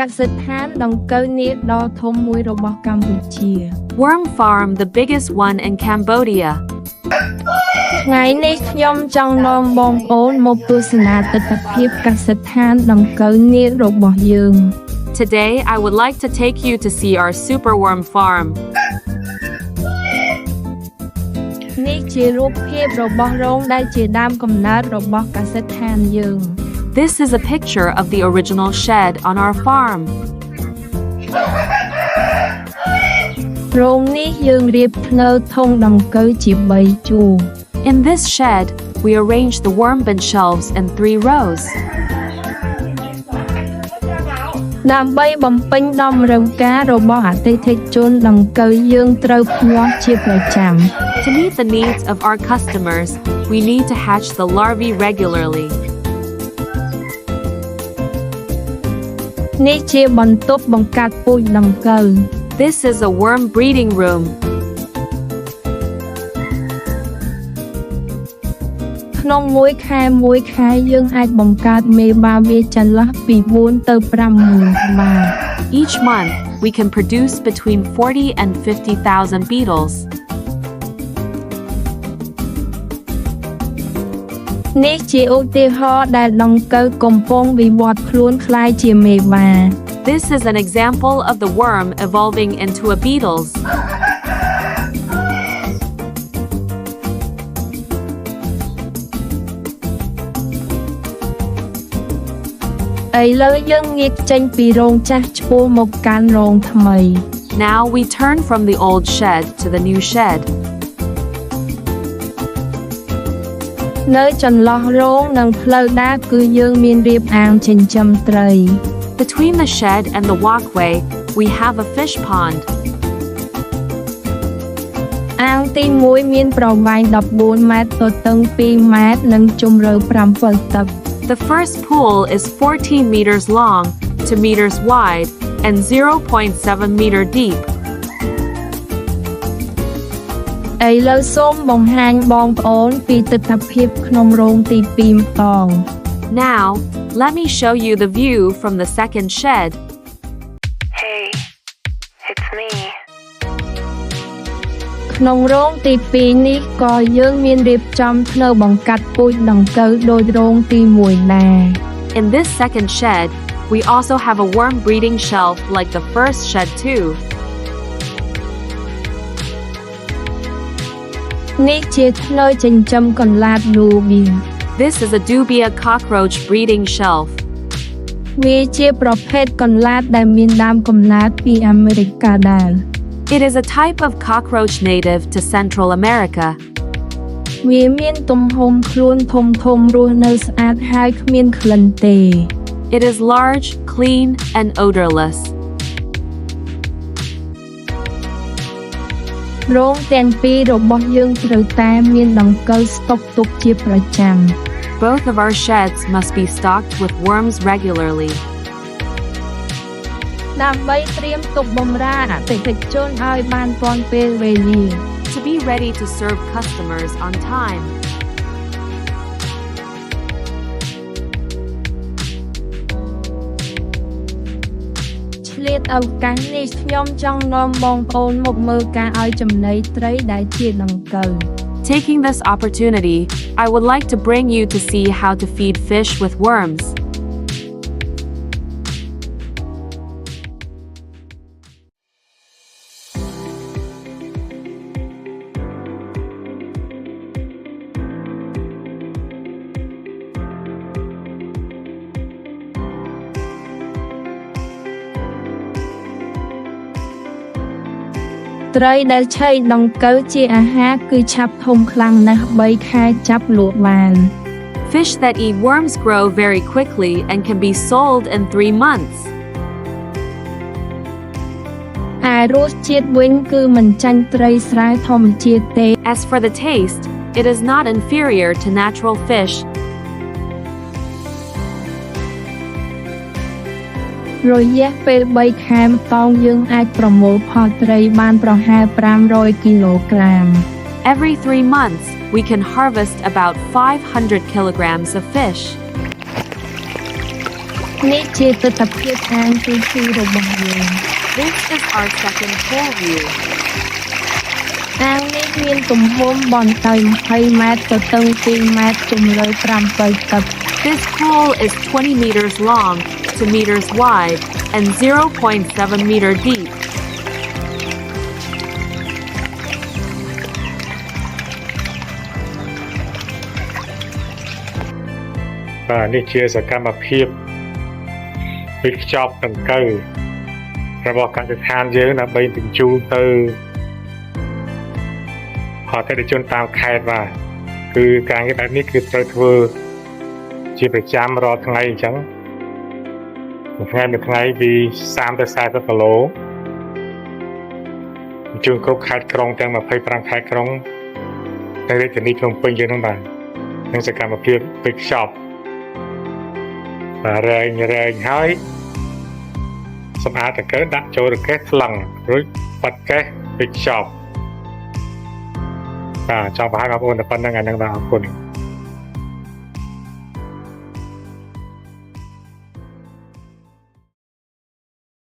កសិដ្ឋានដង្កូវនាគដ៏ធំមួយរបស់កម្ពុជា Worm farm, the biggest one in Cambodia. ថ្ងៃនេះខ្ញុំចង់នាំបងប្អូនមកទស្សនាទិដ្ឋភាពកសិដ្ឋានដង្កូវនាគរបស់យើង Today, I would like to take you to see our superworm farm. នេះជារូបភាពរបស់រោងដែលជាដើមកំណើតរបស់កសិដ្ឋានយើង This is a picture of the original shed on our farm. រោងនេះយើងរៀបធ្នើធុងដង្កូវជា3ជួរ In this shed, we arranged the worm bin shelves in 3 rows. ដើម្បីបំពេញតម្រូវការរបស់អតិថិជនដង្កូវយើងត្រូវភ្ញាស់ជាប្រចាំ To meet the needs of our customers, we need to hatch the larvae regularly. នេះជាបន្ទប់បង្កាត់ពូជដង្កូវ This is a worm breeding room. ក្នុងមួយខែយើងអាចបង្កើតមេបាវាចន្លោះពី4ទៅ5ម៉ឺនក្បាល Each month, we can produce between 40 and 50,000 beetles. នេះជាឧទាហរណ៍ដែលដង្កូវកំពុងវិវត្តខ្លួនក្លាយជាមេបា This is an example of the worm evolving into a beetles. ឥឡូវយើងងាកចេញពីរោងចាស់ឆ្ពោះមកកាន់រោងថ្មី Now we turn from the old shed to the new shed. នៅចន្លោះរោងនិងផ្លូវដើរគឺយើងមានរៀបអាងចិញ្ចឹមត្រី Between the shed and the walkway, we have a fish pond. អាងទី1មានប្រវែង14ម៉ែត្រទទឹង2ម៉ែត្រនិងជម្រៅ7 ទឹក The first pool is 14 meters long, 2 meters wide, and 0.7 meter deep. ឥឡូវសូមបង្ហាញបងប្អូនពីទិដ្ឋភាពក្នុងរោងទី2ម្ដង Now, let me show you the view from the second shed. Hey, it's me. ក្នុងរោងទី2នេះក៏យើងមានរៀបចំធ្នើបង្កាត់ពូជដង្កូវដូចរោងទី1ដែរ In this second shed, we also have a worm breeding shelf like the first shed too. នេះជាធ្នើចិញ្ចឹមកន្លាតលូប៊ី This is a dubia cockroach breeding shelf. វាជាប្រភេទកន្លាតដែលមានដើមកំណើតពីអាមេរិកកាដាល It is a type of cockroach native to Central America. វាមានទំហំខ្លួនធំរស់នៅស្អាតហើយគ្មានក្លិនទេ It is large, clean, and odorless. រោងទាំងពីររបស់យើងត្រូវតែមានដង្កូវស្តុកទុកជាប្រចាំ Both of our sheds must be stocked with worms regularly. ដើម្បីត្រៀមទុកបម្រើអតិថិជនឲ្យបានទាន់ពេលវេលា To be ready to serve customers on time. ឆ្លៀតឱកាសនេះខ្ញុំចង់នាំបងប្អូនមកមើលការឲ្យចំណីត្រីដែលជាដង្កូវ Taking this opportunity, I would like to bring you to see how to feed fish with worms.ត្រីដែលឆីដង្កូវជាអាហារគឺឆាប់ធំខ្លាំងណាស់3ខែចាប់លក់បាន Fish that eat worms grow very quickly and can be sold in 3 months. ឯរសជាតិវិញគឺមិនចាញ់ត្រីស្រែធម្មជាតិទេ As for the taste, it is not inferior to natural fish. រយៈពេល3ខែម្តងយើងអាចប្រមូលផលត្រីបានប្រហែល500គីឡូក្រាម Every 3 months, we can harvest about 500 kilograms of fish. នេះជាទិដ្ឋភាពខាងទី2របស់យើង This is our second pool view. អាងនេះមានទំហំបន្តិច20ម៉ែត្រទៅ2ម៉ែត្រជម្រៅ7ទឹក This pool is 20 meters long, 2 meters wide, and 0.7 meter deep. បាទនេះជាសកម្មភាពវិខ្ចប់ដង្កូវរបស់កសិដ្ឋានយើងដើម្បីបញ្ជូនទៅអតិថិជនតាមខេត្តបាទគឺការងារបែបនេះគឺត្រូវធ្វើជាប្រចាំរាល់ថ្ងៃអញ្ចឹងមួយថ្ងៃពី30ទៅ40គីឡូបញ្ជូនគ្រប់ខេត្តក្រុងទាំង25ខេត្តក្រុងនៅរាជធានីភ្នំពេញយើងហ្នឹងបាទនឹងសកម្មភាពវិខ្ចប់បាទរែងហើយសម្អាតតកែដាក់ចូលរកេះថ្លឹងរួចបាត់កេះវិខ្ចប់បាទចង់បង្ហាញបងប្អូនតែប៉ុណ្្នឹងអាហ្នឹងបាទអរគុណ